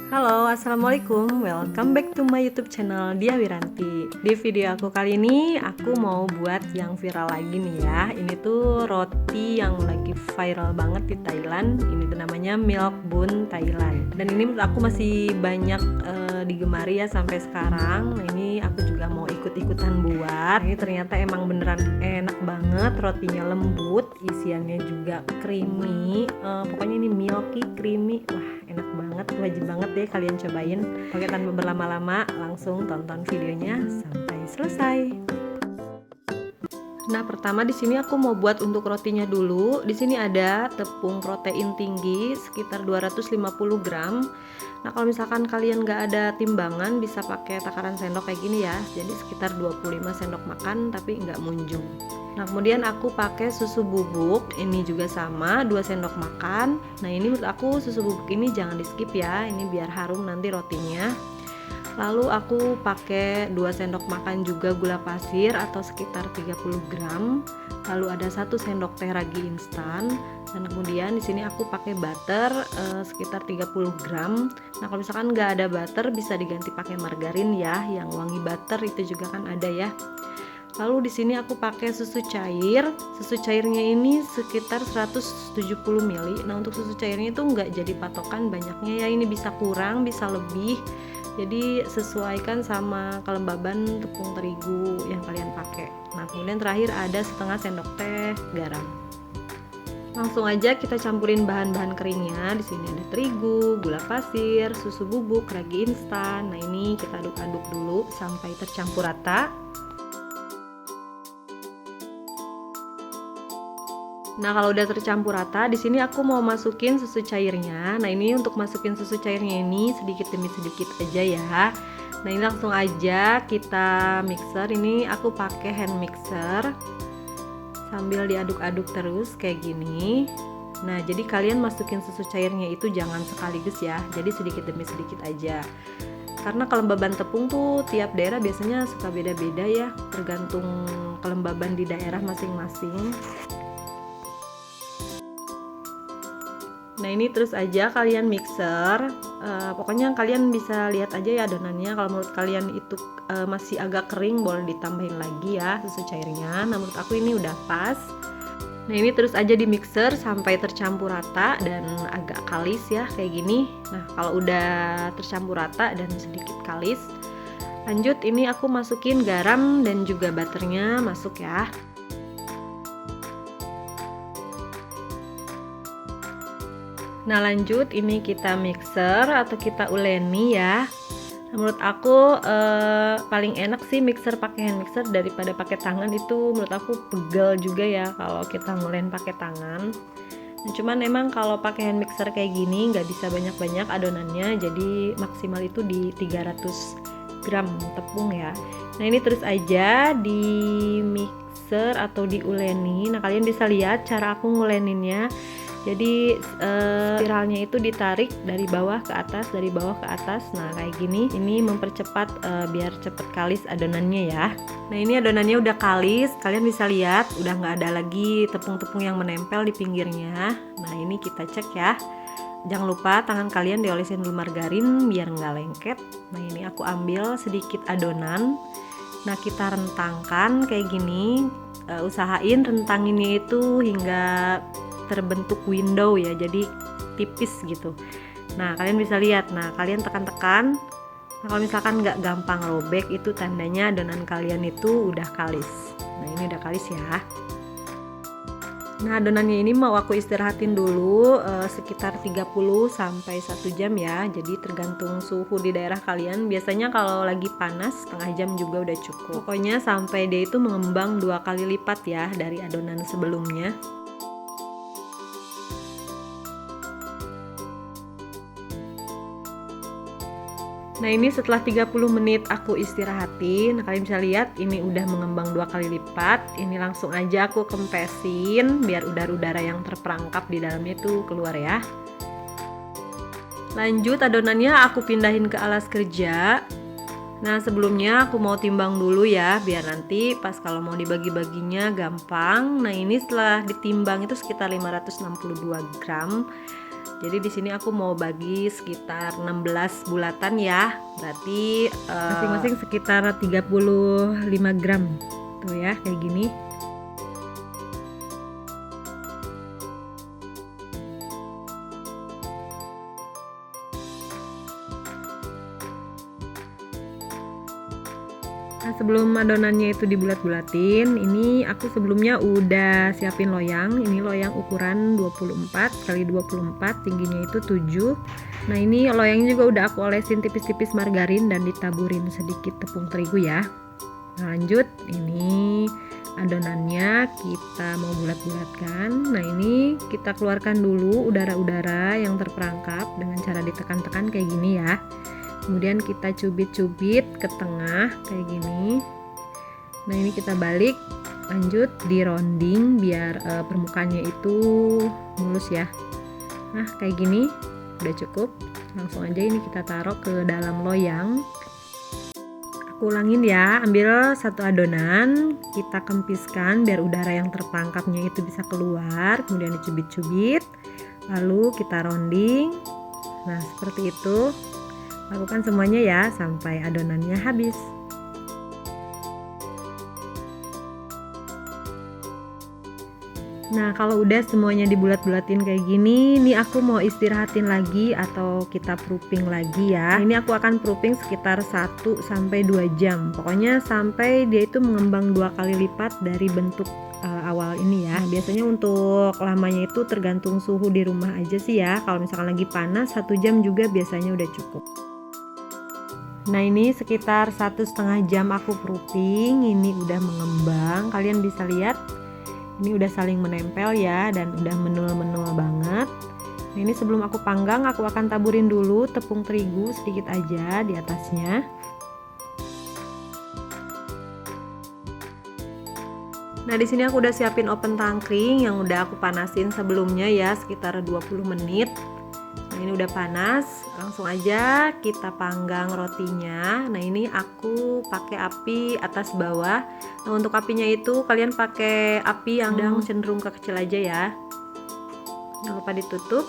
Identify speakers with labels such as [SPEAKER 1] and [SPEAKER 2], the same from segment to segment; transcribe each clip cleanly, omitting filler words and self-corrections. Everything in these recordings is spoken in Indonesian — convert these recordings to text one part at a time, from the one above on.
[SPEAKER 1] Halo, assalamualaikum. Welcome back to my YouTube channel Dia Wiranti. Di video aku kali ini, aku mau buat yang viral lagi nih ya. Ini tuh roti yang lagi viral banget di Thailand. Ini tuh namanya Milk Bun Thailand. Dan ini menurut aku masih banyak digemari ya sampai sekarang. Nah ini aku juga mau ikut-ikutan buat. Ini ternyata emang beneran enak banget. Rotinya lembut, isiannya juga creamy. Pokoknya ini milky, creamy. Wah, enak banget, wajib banget deh kalian cobain. Oke, tanpa berlama-lama langsung tonton videonya sampai selesai. Nah, pertama di sini aku mau buat untuk rotinya dulu. Di sini ada tepung protein tinggi sekitar 250 gram. Nah, kalau misalkan kalian nggak ada timbangan bisa pakai takaran sendok kayak gini ya. Jadi sekitar 25 sendok makan tapi nggak munjung. Nah, kemudian aku pakai susu bubuk. Ini juga sama 2 sendok makan. Nah, ini menurut aku susu bubuk ini jangan di skip ya. Ini biar harum nanti rotinya. Lalu aku pakai 2 sendok makan juga gula pasir atau sekitar 30 gram. Lalu ada 1 sendok teh ragi instan, dan kemudian di sini aku pakai butter sekitar 30 gram. Nah, kalau misalkan nggak ada butter bisa diganti pakai margarin ya, yang wangi butter itu juga kan ada ya. Lalu di sini aku pakai susu cair. Susu cairnya ini sekitar 170 ml. Nah, untuk susu cairnya itu nggak jadi patokan banyaknya ya, ini bisa kurang, bisa lebih. Jadi sesuaikan sama kelembaban tepung terigu yang kalian pakai. Nah, kemudian terakhir ada setengah sendok teh garam. Langsung aja kita campurin bahan-bahan keringnya. Di sini ada terigu, gula pasir, susu bubuk, ragi instan. Nah, ini kita aduk-aduk dulu sampai tercampur rata. Nah, kalau udah tercampur rata, di sini aku mau masukin susu cairnya. Nah, ini untuk masukin susu cairnya ini sedikit demi sedikit aja ya. Nah, ini langsung aja kita mixer. Ini aku pakai hand mixer sambil diaduk-aduk terus kayak gini. Nah, jadi kalian masukin susu cairnya itu jangan sekaligus ya. Jadi sedikit demi sedikit aja. Karena kelembaban tepung tuh tiap daerah biasanya suka beda-beda ya, tergantung kelembaban di daerah masing-masing. Nah, ini terus aja kalian mixer. Pokoknya kalian bisa lihat aja ya adonannya. Kalau menurut kalian itu masih agak kering, boleh ditambahin lagi ya susu cairnya. Nah, menurut aku ini udah pas. Nah, ini terus aja di mixer sampai tercampur rata dan agak kalis ya kayak gini. Nah, kalau udah tercampur rata dan sedikit kalis, lanjut ini aku masukin garam dan juga butternya masuk ya. Nah, lanjut ini kita mixer atau kita uleni ya. Nah, menurut aku paling enak sih mixer pakai hand mixer daripada pakai tangan. Itu menurut aku pegel juga ya kalau kita ngulen pakai tangan. Nah, cuman emang kalau pakai hand mixer kayak gini nggak bisa banyak-banyak adonannya, jadi maksimal itu di 300 gram tepung ya. Nah, ini terus aja di mixer atau diuleni. Nah, kalian bisa lihat cara aku nguleninnya. Jadi spiralnya itu ditarik dari bawah ke atas, dari bawah ke atas. Nah, kayak gini. Ini mempercepat biar cepet kalis adonannya ya. Nah, ini adonannya udah kalis. Kalian bisa lihat udah nggak ada lagi tepung-tepung yang menempel di pinggirnya. Nah, ini kita cek ya. Jangan lupa tangan kalian diolesin dulu margarin biar nggak lengket. Nah, ini aku ambil sedikit adonan. Nah, kita rentangkan kayak gini. Usahain rentanginnya itu hingga terbentuk window ya, jadi tipis gitu. Nah, kalian bisa lihat. Nah, kalian tekan-tekan. Nah, kalau misalkan nggak gampang robek, itu tandanya adonan kalian itu udah kalis. Nah, ini udah kalis ya. Nah, adonannya ini mau aku istirahatin dulu sekitar 30 sampai 1 jam ya. Jadi tergantung suhu di daerah kalian. Biasanya kalau lagi panas setengah jam juga udah cukup. Pokoknya sampai dia itu mengembang 2 kali lipat ya dari adonan sebelumnya. Nah, ini setelah 30 menit aku istirahatin. Nah, kalian bisa lihat ini udah mengembang 2 kali lipat. Ini langsung aja aku kempesin biar udara-udara yang terperangkap di dalamnya itu keluar ya. Lanjut adonannya aku pindahin ke alas kerja. Nah, sebelumnya aku mau timbang dulu ya, biar nanti pas kalau mau dibagi-baginya gampang. Nah, ini setelah ditimbang itu sekitar 562 gram. Jadi di sini aku mau bagi sekitar 16 bulatan ya. Berarti masing-masing sekitar 35 gram. Tuh ya, kayak gini. Nah, sebelum adonannya itu dibulat-bulatin, ini aku sebelumnya udah siapin loyang. Ini loyang ukuran 24 kali 24, tingginya itu 7. Nah, ini loyangnya juga udah aku olesin tipis-tipis margarin dan ditaburin sedikit tepung terigu ya. Nah, lanjut, ini adonannya kita mau bulat-bulatkan. Nah, ini kita keluarkan dulu udara-udara yang terperangkap dengan cara ditekan-tekan kayak gini ya. Kemudian kita cubit-cubit ke tengah kayak gini. Nah, ini kita balik, lanjut di rounding biar permukaannya itu mulus ya. Nah, kayak gini udah cukup. Langsung aja ini kita taruh ke dalam loyang. Aku ulangin ya, ambil satu adonan, kita kempiskan biar udara yang terperangkapnya itu bisa keluar. Kemudian dicubit-cubit, lalu kita rounding. Nah, seperti itu. Lakukan semuanya ya sampai adonannya habis. Nah, kalau udah semuanya dibulat-bulatin kayak gini, nih aku mau istirahatin lagi atau kita proofing lagi ya. Ini aku akan proofing sekitar 1 sampai 2 jam. Pokoknya sampai dia itu mengembang 2 kali lipat dari bentuk awal ini ya. Nah, biasanya untuk lamanya itu tergantung suhu di rumah aja sih ya. Kalau misalkan lagi panas 1 jam juga biasanya udah cukup. Nah, ini sekitar 1,5 jam aku proofing, ini udah mengembang, kalian bisa lihat ini udah saling menempel ya dan udah menul-menul banget. Nah, ini sebelum aku panggang aku akan taburin dulu tepung terigu sedikit aja di atasnya. Nah, di sini aku udah siapin oven tangkring yang udah aku panasin sebelumnya ya sekitar 20 menit. Nah, ini udah panas, langsung aja kita panggang rotinya. Nah, ini aku pakai api atas bawah. Nah, untuk apinya itu kalian pakai api yang sedang cenderung ke kecil aja ya. Jangan lupa ditutup.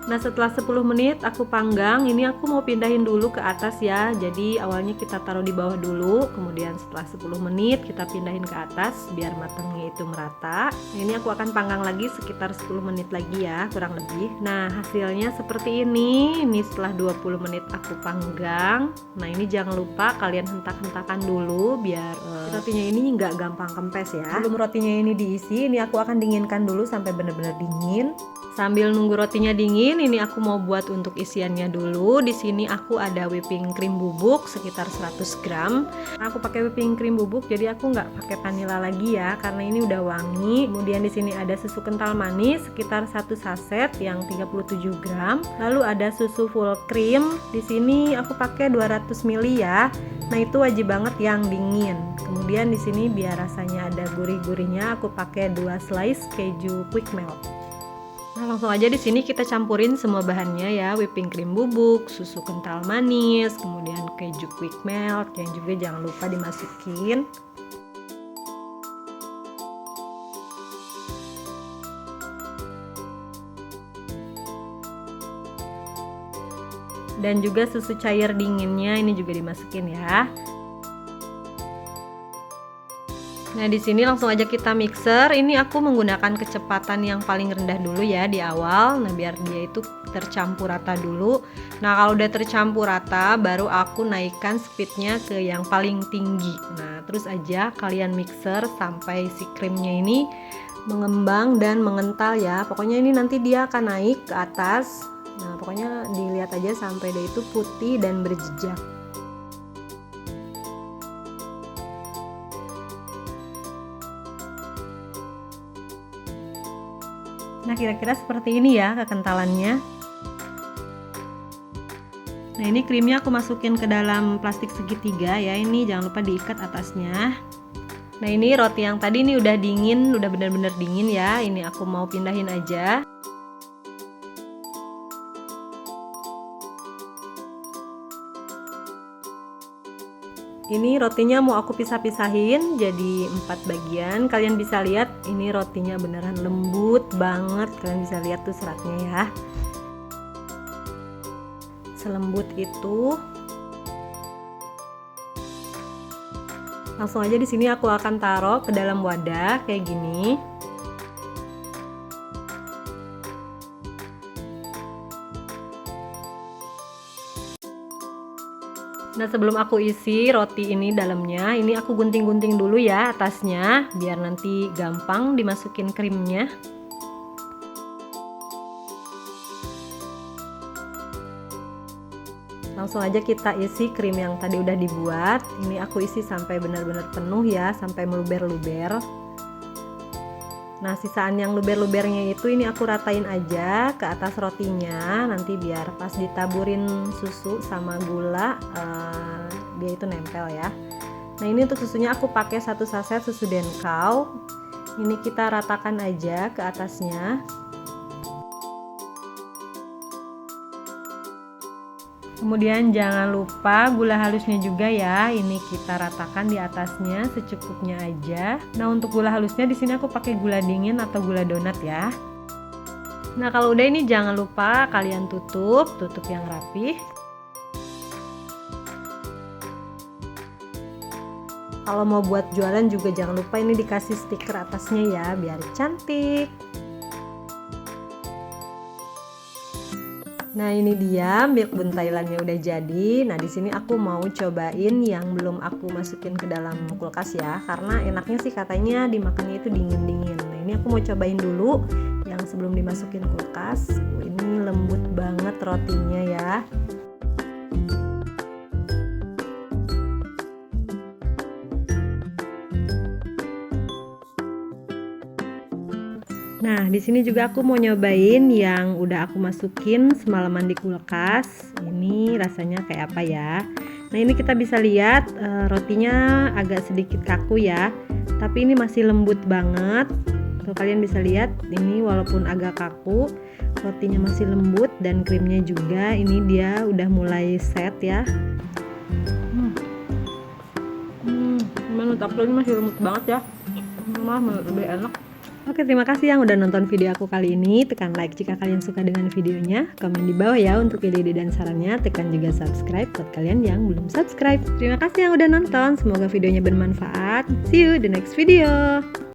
[SPEAKER 1] Nah, setelah 10 menit aku panggang, ini aku mau pindahin dulu ke atas ya. Jadi awalnya kita taruh di bawah dulu, kemudian setelah 10 menit kita pindahin ke atas biar matangnya itu merata. Nah, ini aku akan panggang lagi sekitar 10 menit lagi ya, kurang lebih. Nah, hasilnya seperti ini. Ini setelah 20 menit aku panggang. Nah, ini jangan lupa kalian hentak-hentakan dulu biar rotinya ini nggak gampang kempes ya. Sebelum rotinya ini diisi, ini aku akan dinginkan dulu sampai benar-benar dingin. Sambil nunggu rotinya dingin, ini aku mau buat untuk isiannya dulu. Di sini aku ada whipping cream bubuk sekitar 100 gram. Aku pakai whipping cream bubuk, jadi aku nggak pakai vanilla lagi ya, karena ini udah wangi. Kemudian di sini ada susu kental manis sekitar 1 saset yang 37 gram. Lalu ada susu full cream. Di sini aku pakai 200 ml ya. Nah, itu wajib banget yang dingin. Kemudian di sini biar rasanya ada gurih-gurihnya, aku pakai 2 slice keju quick melt. Nah, langsung aja di sini kita campurin semua bahannya ya, whipping cream bubuk, susu kental manis, kemudian keju quick melt yang juga jangan lupa dimasukin. Dan juga susu cair dinginnya ini juga dimasukin ya. Nah, di sini langsung aja kita mixer. Ini aku menggunakan kecepatan yang paling rendah dulu ya di awal. Nah, biar dia itu tercampur rata dulu. Nah, kalau udah tercampur rata, baru aku naikkan speednya ke yang paling tinggi. Nah, terus aja kalian mixer sampai si krimnya ini mengembang dan mengental ya. Pokoknya ini nanti dia akan naik ke atas. Nah, pokoknya dilihat aja sampai dia itu putih dan berjejak. Nah, kira-kira seperti ini ya kekentalannya. Nah, ini krimnya aku masukin ke dalam plastik segitiga ya. Ini jangan lupa diikat atasnya. Nah, ini roti yang tadi ini udah dingin, udah bener-bener dingin ya. Ini aku mau pindahin aja. Ini rotinya mau aku pisah-pisahin jadi 4 bagian. Kalian bisa lihat ini rotinya beneran lembut banget. Kalian bisa lihat tuh seratnya ya. Selembut itu. Langsung aja di sini aku akan taruh ke dalam wadah kayak gini. Nah, sebelum aku isi roti ini dalamnya, ini aku gunting-gunting dulu ya atasnya biar nanti gampang dimasukin krimnya. Langsung aja kita isi krim yang tadi udah dibuat. Ini aku isi sampai benar-benar penuh ya, sampai meluber-luber. Nah, sisaan yang luber-lubernya itu ini aku ratain aja ke atas rotinya. Nanti biar pas ditaburin susu sama gula, dia itu nempel ya. Nah, ini untuk susunya aku pakai 1 saset susu Denkau. Ini kita ratakan aja ke atasnya. Kemudian jangan lupa gula halusnya juga ya. Ini kita ratakan di atasnya secukupnya aja. Nah, untuk gula halusnya di sini aku pakai gula dingin atau gula donat ya. Nah, kalau udah ini jangan lupa kalian tutup yang rapi. Kalau mau buat jualan juga jangan lupa ini dikasih stiker atasnya ya biar cantik. Nah, ini dia milk bun Thailandnya udah jadi. Nah, di sini aku mau cobain yang belum aku masukin ke dalam kulkas ya, karena enaknya sih katanya dimakannya itu dingin-dingin. Nah, ini aku mau cobain dulu yang sebelum dimasukin kulkas. Ini lembut banget rotinya ya. Nah, di sini juga aku mau nyobain yang udah aku masukin semalaman di kulkas. Ini rasanya kayak apa ya? Nah, ini kita bisa lihat rotinya agak sedikit kaku ya, tapi ini masih lembut banget. Tuh, kalian bisa lihat ini walaupun agak kaku, rotinya masih lembut dan krimnya juga ini dia udah mulai set ya. Menurut aku ini masih lembut banget ya. Malah lebih enak. Oke, terima kasih yang udah nonton video aku kali ini. Tekan like jika kalian suka dengan videonya. Komen di bawah ya untuk ide-ide dan sarannya. Tekan juga subscribe buat kalian yang belum subscribe. Terima kasih yang udah nonton. Semoga videonya bermanfaat. See you the next video.